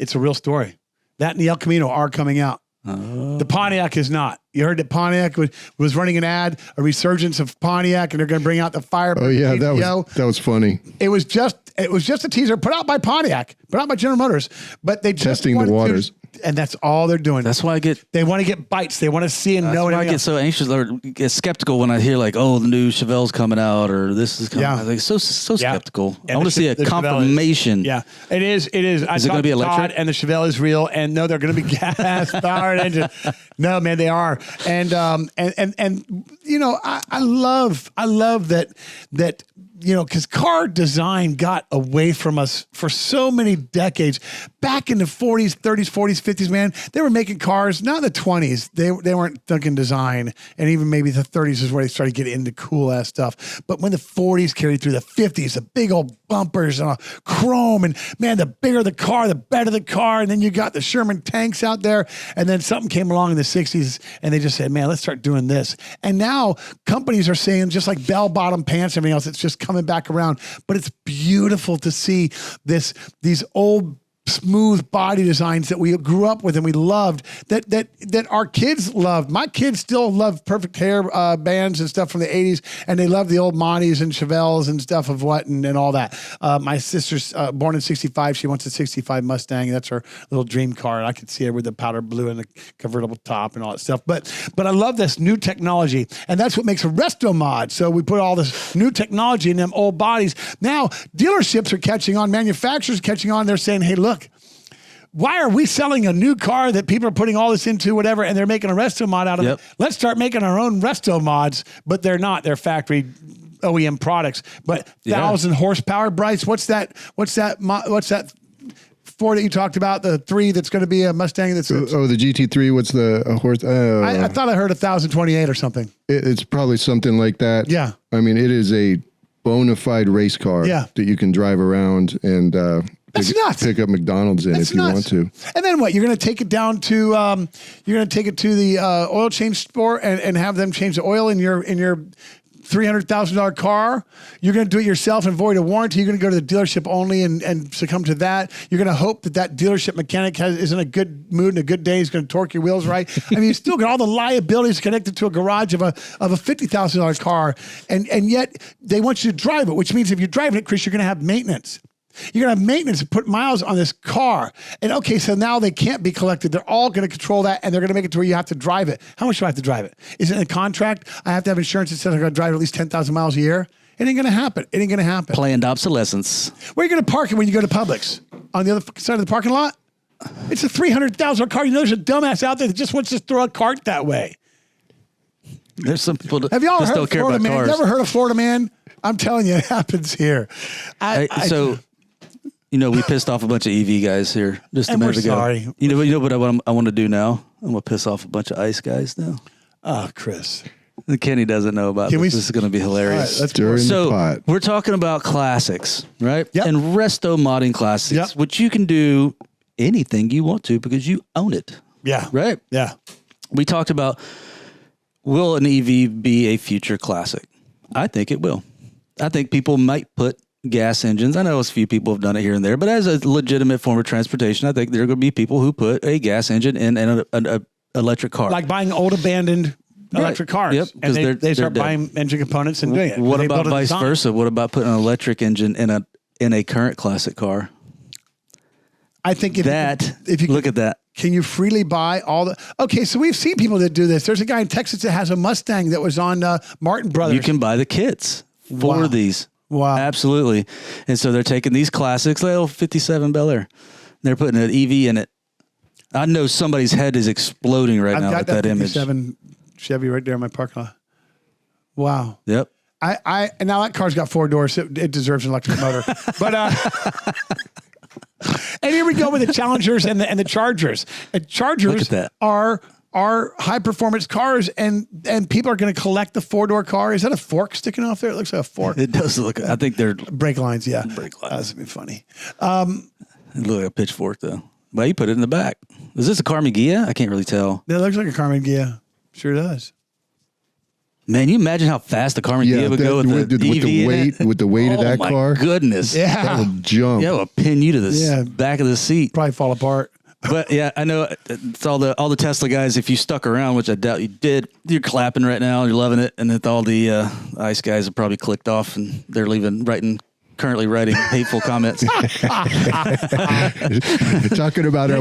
It's a real story. That and the El Camino are coming out. The Pontiac is not. You heard that Pontiac was running an ad, a resurgence of Pontiac, and they're going to bring out the Firebird. Oh yeah, that was funny. It was just a teaser put out by Pontiac, put out by General Motors, but they just testing the waters. And that's all they're doing. That's why they want to get bites. They want to see and know. That's why I get so anxious or get skeptical when I hear like, oh, the new Chevelle's coming out or this is coming. Yeah. I'm like so skeptical. And I want to see a confirmation. It is. Is it going to be electric? And the Chevelle is real. And no, they're going to be gas powered engine. No, man, they are. And I love that. Because car design got away from us for so many decades. back in the 40s, 30s, 40s, 50s, man, they were making cars, not in the 20s. They weren't thinking design. And even maybe the 30s is where they started getting into cool ass stuff. But when the 40s carried through the 50s, the big old bumpers and chrome, and man, the bigger the car, the better the car. And then you got the Sherman tanks out there. And then something came along in the 60s and they just said, man, let's start doing this. And now companies are saying, just like bell-bottom pants and everything else, it's just coming back around. But it's beautiful to see these old smooth body designs that we grew up with and we loved, that our kids loved. My kids still love perfect hair bands and stuff from the 80s, and they love the old Monties and Chevelles and stuff of what and all that. My sister's born in 65. She wants a 65 Mustang. That's her little dream car. I could see her with the powder blue and the convertible top and all that stuff. But I love this new technology, and that's what makes a Resto-mod. So we put all this new technology in them old bodies. Now dealerships are catching on, manufacturers are catching on. They're saying, hey, look, why are we selling a new car that people are putting all this into, whatever, and they're making a Resto-mod out of it? Let's start making our own Resto-mods, but they're not. They're factory OEM products. But 1,000 horsepower, Bryce. What's that Ford that you talked about? The 3 that's going to be a Mustang. That's the GT3. What's the horse? I thought I heard 1,028 or something. It's probably something like that. Yeah. I mean, it is a bona fide race car that you can drive around and pick up McDonald's in if you want to. And then what? You're going to take it down to the oil change store and have them change the oil in your $300,000 car. You're going to do it yourself and void a warranty. You're going to go to the dealership only and succumb to that. You're going to hope that dealership mechanic is in a good mood and a good day. He's going to torque your wheels right. I mean, you still got all the liabilities connected to a garage of a $50,000 car, and yet they want you to drive it, which means if you're driving it, Chris, you're going to have maintenance. You're going to have maintenance and put miles on this car. And okay, so now they can't be collected. They're all going to control that, and they're going to make it to where you have to drive it. How much do I have to drive it? Is it in a contract? I have to have insurance that says I'm going to drive at least 10,000 miles a year? It ain't going to happen. It ain't going to happen. Planned obsolescence. Where are you going to park it when you go to Publix? On the other side of the parking lot? It's a $300,000 car. You know there's a dumbass out there that just wants to throw a cart that way. There's some people that have y'all just heard don't of care Florida about Man? cars. Never heard of Florida Man? I'm telling you, it happens here. We pissed off a bunch of EV guys here just a minute ago. Sorry. You know what I want to do now? I'm going to piss off a bunch of ICE guys now. Oh, Chris. Kenny doesn't know about this. This is going to be hilarious. Let's stir in the pot. We're talking about classics, right? Yep. And resto-modding classics, which you can do anything you want to because you own it. Yeah. Right? Yeah. We talked about, will an EV be a future classic? I think it will. I think people might put gas engines. I know a few people have done it here and there, but as a legitimate form of transportation, I think there are going to be people who put a gas engine in an electric car. Like buying old abandoned electric cars. Yep, and they start dead. buying engine components and doing it. What about vice versa? What about putting an electric engine in a current classic car? I think if you look at that. Can you freely buy all the... Okay, so we've seen people that do this. There's a guy in Texas that has a Mustang that was on Martin Brothers. You can buy the kits for these. Wow. Absolutely. And so they're taking these classics, like 57 Bel Air. They're putting an EV in it. I know somebody's head is exploding right now at that image. 57 Chevy right there in my parking lot. Wow. Yep. And now that car's got 4 doors. It deserves an electric motor. But and here we go with the Challengers and the Chargers. And Chargers Look at that. are high performance cars, and people are going to collect the 4-door car. Is that a fork sticking off there? It looks like a fork. It does look. I think they're brake lines. Yeah, brake lines. That's gonna be funny. It looks like a pitchfork though. Well, you put it in the back. Is this a Carmi Ghia? I can't really tell. It looks like a Carmen Ghia. Sure does. Man, you imagine how fast the Carmen Ghia would go with the weight of that car. Oh my goodness! Yeah, that would jump. Yeah, it would pin you to the back of the seat. Probably fall apart. But yeah, I know it's all the Tesla guys. If you stuck around, which I doubt you did, you're clapping right now. You're loving it, and all the ICE guys have probably clicked off, and they're currently writing hateful comments. Talking about they're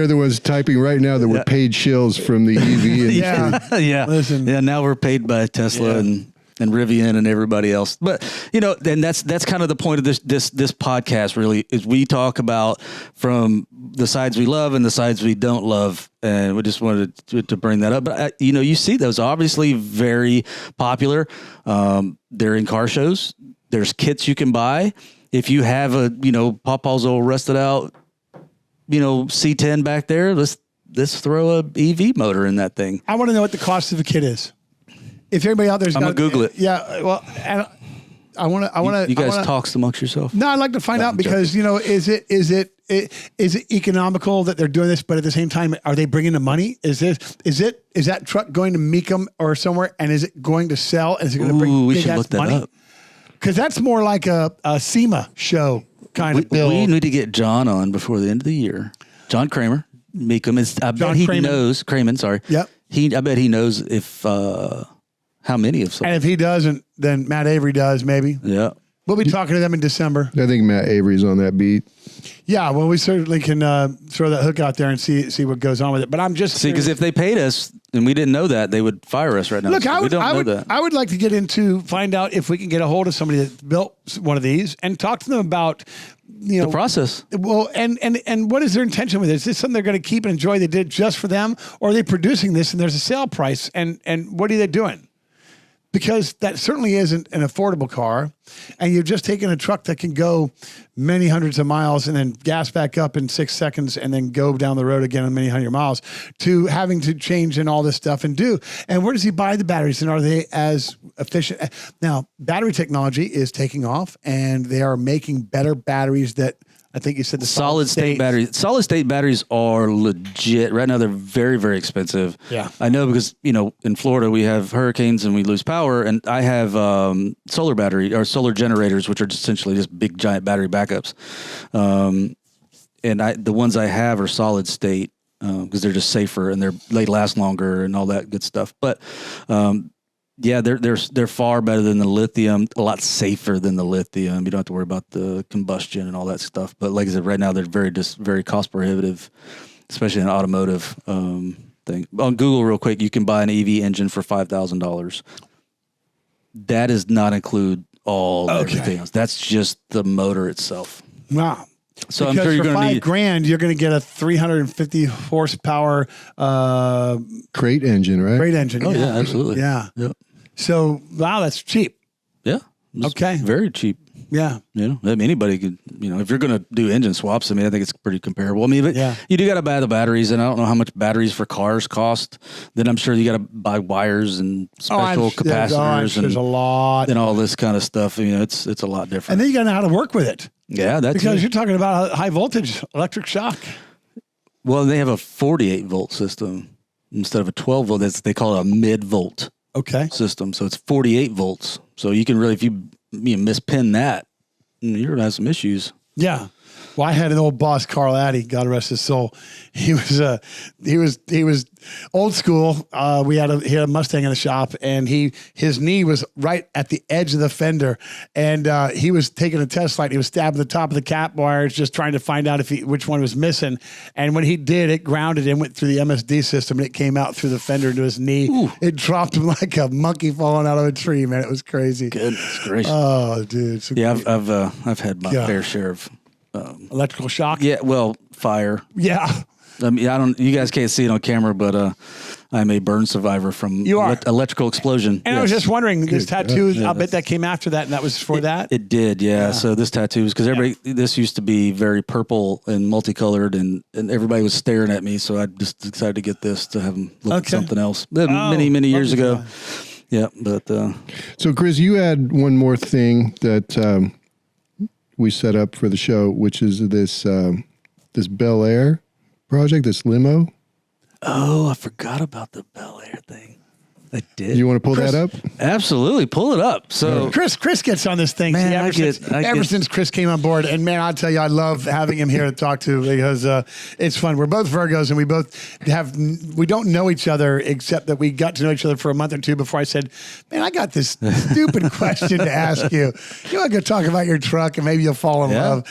the ones typing right now that were paid shills from the EV industry. Yeah. Listen. Yeah. Now we're paid by Tesla and Rivian and everybody else. But then that's kind of the point of this podcast. Really, is we talk about from the sides we love and the sides we don't love, and we just wanted to bring that up. But you see those obviously very popular. They're in car shows. There's kits you can buy. If you have a, Pawpaw's old rusted out C10 back there. Let's throw a EV motor in that thing. I want to know what the cost of a kit is. If everybody out there's, I'm gonna Google it. Yeah, well, I want to. You guys talks amongst yourself. No, I'd like to find out because is it economical that they're doing this, but at the same time, are they bringing the money? Is that truck going to Mecum or somewhere, and is it going to sell? And is it going to bring we big should ass look that money? up. Because that's more like a SEMA show kind of build. We need to get John on before the end of the year. John Kramer, Mecum is. I bet he knows Kramer. Sorry. Yep. I bet he knows if how many of some. And if he doesn't, then Matt Avery does maybe. Yeah. We'll be talking to them in December. I think Matt Avery's on that beat. Yeah, well, we certainly can throw that hook out there and see what goes on with it. But I'm just because if they paid us and we didn't know that, they would fire us right now. Look, So I would like to get into find out if we can get a hold of somebody that built one of these and talk to them about the process. Well, and what is their intention with it? Is this something they're going to keep and enjoy? They did just for them, or are they producing this and there's a sale price? And what are they doing? Because that certainly isn't an affordable car, and you've just taken a truck that can go many hundreds of miles and then gas back up in 6 seconds and then go down the road again in many hundred miles to having to change and all this stuff and do. And where does he buy the batteries, and are they as efficient? Now, battery technology is taking off, and they are making better batteries that I think you said the solid state batteries. Solid state batteries are legit. Right now, they're very, very expensive. Yeah. I know because, in Florida, we have hurricanes and we lose power. And I have solar solar generators, which are essentially just big, giant battery backups. And the ones I have are solid state because they're just safer and they last longer and all that good stuff. But yeah, they're far better than the lithium, a lot safer than the lithium. You don't have to worry about the combustion and all that stuff. But like I said, right now they're very cost prohibitive, especially in an automotive thing. On Google, real quick, you can buy an EV engine for $5,000. That does not include everything else. That's just the motor itself. Wow. So because I'm sure you're going to need $5,000, you're going to get a 350 horsepower crate engine, right? Crate engine. Oh yeah, absolutely. Yeah. Yep. So wow, that's cheap. Yeah. Okay. Very cheap. Yeah. Anybody could, if you're going to do engine swaps, I think it's pretty comparable. But you do got to buy the batteries, and I don't know how much batteries for cars cost. Then I'm sure you got to buy wires and special capacitors there's a lot and all this kind of stuff. It's a lot different. And then you got to know how to work with it. Yeah, that's because you're talking about a high voltage electric shock. Well, they have a 48 volt system instead of a 12 volt. They call it a mid volt system. So it's 48 volts. So you can really, if you mispin that, you're going to have some issues. Yeah. Well, I had an old boss, Carl Addy, God rest his soul. He was old school. He had a Mustang in the shop, and his knee was right at the edge of the fender, and he was taking a test flight. He was stabbing the top of the cap wires, just trying to find out which one was missing. And when he did, it grounded and went through the MSD system, and it came out through the fender into his knee. Ooh. It dropped him like a monkey falling out of a tree. Man, it was crazy. Goodness gracious. Oh, dude. So I've had my fair share of. Electrical shock? Yeah, well, fire. Yeah. You guys can't see it on camera, but I'm a burn survivor from electrical explosion. And I was just wondering, this tattoo, I bet that came after that, and that was for that? It did, yeah. So this tattoo is because this used to be very purple and multicolored, and everybody was staring at me, so I just decided to get this to have them look at something else. Many years ago. Yeah, but... So, Chris, you had one more thing that... we set up for the show, which is this Bel Air project, this limo. Oh, I forgot about the Bel Air thing. I did. You want to pull that up? Absolutely, pull it up. So Chris gets on this thing. Man, ever since Chris came on board, and man, I'll tell you, I love having him here to talk to because it's fun. We're both Virgos, and we don't know each other except that we got to know each other for a month or two before I said, "Man, I got this stupid question to ask you. You want to go talk about your truck, and maybe you'll fall in love."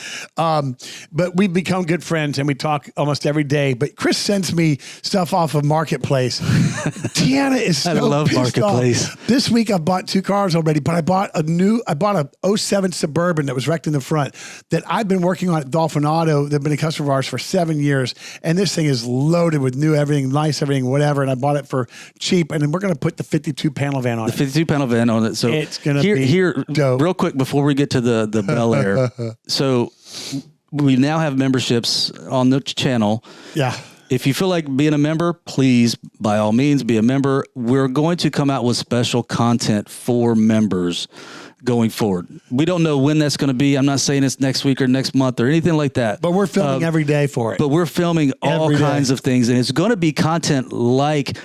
But we've become good friends, and we talk almost every day. But Chris sends me stuff off of Marketplace. Tiana is so love Marketplace. This week I bought 2 cars already, but I bought a 07 Suburban that was wrecked in the front that I've been working on at Dolphin Auto. They've been a customer of ours for 7 years. And this thing is loaded with new everything, nice everything, whatever. And I bought it for cheap. And then we're going to put the 52 panel van on it. The 52 panel van on it. So it's going to be dope. Real quick before we get to the Bel Air. So we now have memberships on the channel. Yeah. If you feel like being a member, please, by all means, be a member. We're going to come out with special content for members going forward. We don't know when that's going to be. I'm not saying it's next week or next month or anything like that. But we're filming every day for it. But we're filming all kinds of things, and it's going to be content like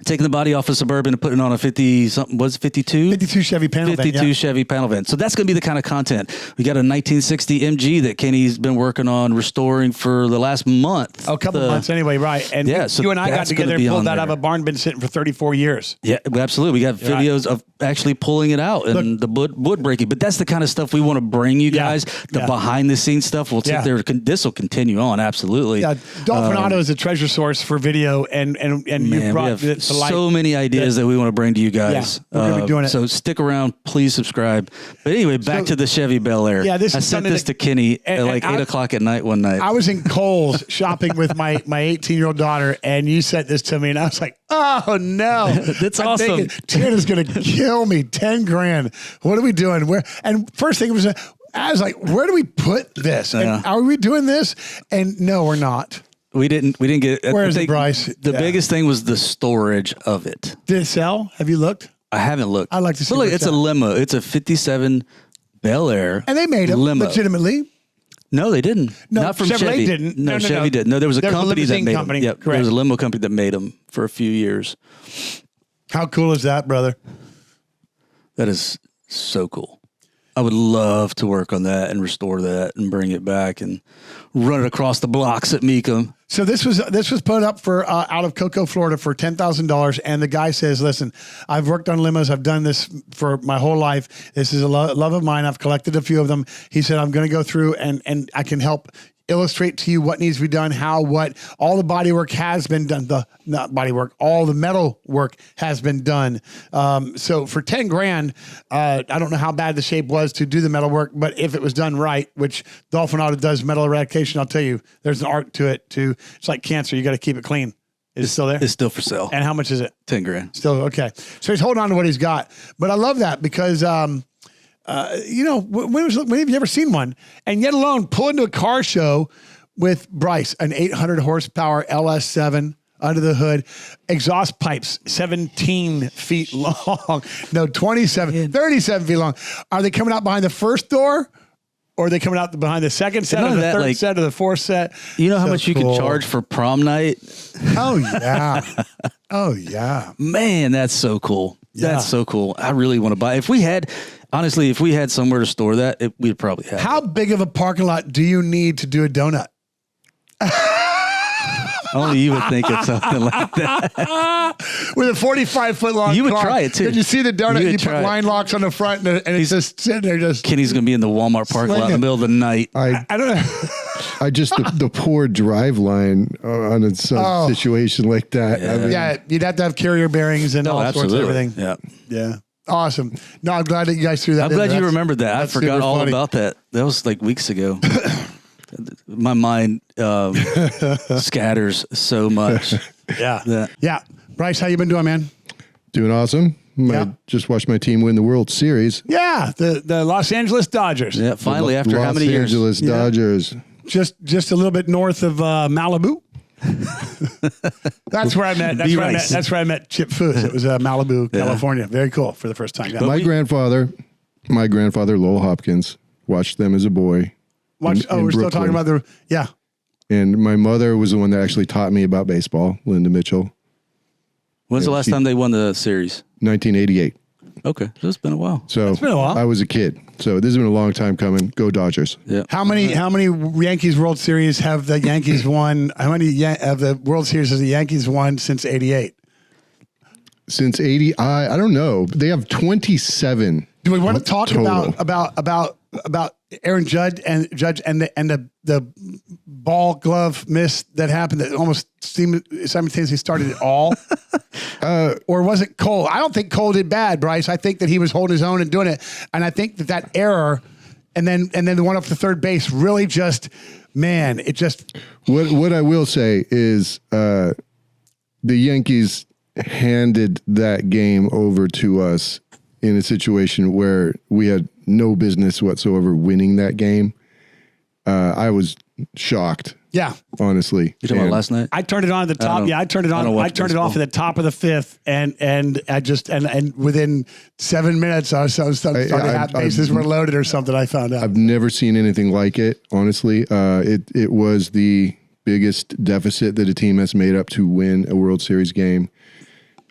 taking the body off a Suburban and putting it on a 50-something, was it 52? 52 Chevy panel van. 52 Chevy panel van. So that's going to be the kind of content. We got a 1960 MG that Kenny's been working on restoring for the last month. Oh, a couple of months anyway, right. And so you and I got together and pulled that out of a barn, been sitting for 34 years. Yeah, absolutely. We got videos of actually pulling it out and the wood breaking. But that's the kind of stuff we want to bring you guys. The behind the scenes stuff. We'll sit there. This will continue on. Absolutely. Yeah, Dolphin Auto is a treasure source for video, and you brought it to light. So many ideas that we want to bring to you guys. Yeah, we're going to be doing it. So stick around. Please subscribe. But anyway, back to the Chevy Bel Air. Yeah, I sent this to Kenny at like 8 o'clock at night one night. I was in Kohl's shopping with my 18-year-old daughter, and you sent this to me, and I was like, oh, no. That's awesome. Tina's going to kill me. 10 grand. What are we doing? Where? And first thing was, I was like, where do we put this? And are we doing this? And no, we're not. We didn't get it. Where is it, Bryce? The biggest thing was the storage of it. Did it sell? Have you looked? I haven't looked. I'd like to see. But look, it's a limo. It's a 57 Bel Air. And they made them legitimately. No, they didn't. No, not from Chevrolet Chevy. didn't. No, Chevy didn't. No, there was a company that made them. Yep, correct. there was a limo company that made them for a few years. How cool is that, brother? That is so cool. I would love to work on that and restore that and bring it back and run it across the blocks at Mecum. So this was put up for out of Cocoa, Florida for $10,000, and the guy says, "Listen, I've worked on limos. I've done this for my whole life. This is a love of mine. I've collected a few of them." He said, "I'm going to go through and I can help illustrate to you what needs to be done, all the body work has been done. All the metal work has been done. So for 10 grand, I don't know how bad the shape was to do the metal work, but if it was done right, which Dolphin Auto does metal eradication, I'll tell you, there's an art to it too. It's like cancer. You got to keep it clean. Is it still there? It's still for sale. And how much is it? 10 grand. Still, okay. So he's holding on to what he's got, but I love that because, when have you ever seen one? And yet alone, pull into a car show with Bryce, an 800 horsepower LS7 under the hood, exhaust pipes 17 feet long, 37 feet long. Are they coming out behind the first door? Or are they coming out behind the second set or the third set or the fourth set? You know how much you could charge for prom night? Oh, yeah. Oh, yeah. Man, that's so cool. Yeah. That's so cool. I really want to buy. If we had somewhere to store that, we'd probably have. How big of a parking lot do you need to do a donut? Only you would think of something like that. With a 45-foot long You would car. try it too. Did you see the donut? You put try line locks on the front and it's just sitting there just... Kenny's going to be in the Walmart parking lot in the middle of the night. I don't know. I just, the poor drive line on a situation like that. Yeah. I mean, Yeah, you'd have to have carrier bearings and all sorts of everything. Yeah. Yeah. Awesome. No, I'm glad that you guys threw that I'm in glad there. you remembered that. I forgot all about that. That was like weeks ago. My mind scatters so much. Yeah. Yeah. Bryce, how you been doing, man? doing awesome. I just watched my team win the World Series. Yeah, the Los Angeles Dodgers. Yeah, finally, after how many years? Los Angeles Dodgers. Just a little bit north of Malibu. That's where I met. That's where I met Chip Foose. It was Malibu, California. Very cool for the first time. Yeah. My grandfather, Lowell Hopkins, watched them as a boy. We're still talking about And my mother was the one that actually taught me about baseball, Linda Mitchell. When's the last time they won the series? 1988. Okay, so it's been a while. So it's been a while. I was a kid. So this has been a long time coming. Go Dodgers. Yeah. How many Yankees World Series have the Yankees won? How many of the World Series has the Yankees won since 88? Since 80, I don't know. They have 27. Do we want to talk total. about Aaron Judge and the ball glove miss that happened that almost simultaneously started it all? Or was it Cole? I don't think Cole did bad, Bryce. I think that he was holding his own and doing it. And I think that error and then the one up to third base really just, man, it just. What I will say is the Yankees handed that game over to us in a situation where we had no business whatsoever winning that game. I was shocked. Yeah. Honestly. You talking about last night? I turned it on at the top. Yeah, I turned it on. I turned it off at the top of the fifth, and I just and within 7 minutes, I was bases were loaded or something. I found out. I've never seen anything like it. Honestly, it was the biggest deficit that a team has made up to win a World Series game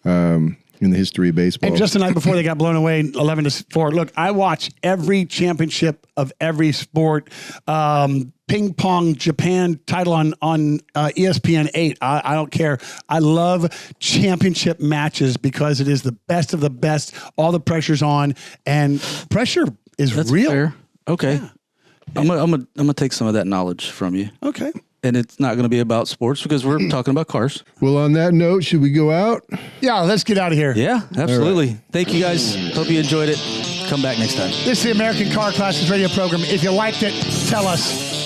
in the history of baseball. And just the night before they got blown away 11-4. Look, I watch every championship of every sport. Ping pong Japan title on ESPN 8. I don't care. I love championship matches because it is the best of the best. All the pressure's on, and pressure is That's real. fair. Okay. Yeah. I'm gonna take some of that knowledge from you. Okay. And it's not going to be about sports because we're talking about cars. Well, on that note, should we go out? Yeah, let's get out of here. Yeah, absolutely. Thank you guys. Hope you enjoyed it. Come back next time. This is the American Car Classes radio program. If you liked it, tell us.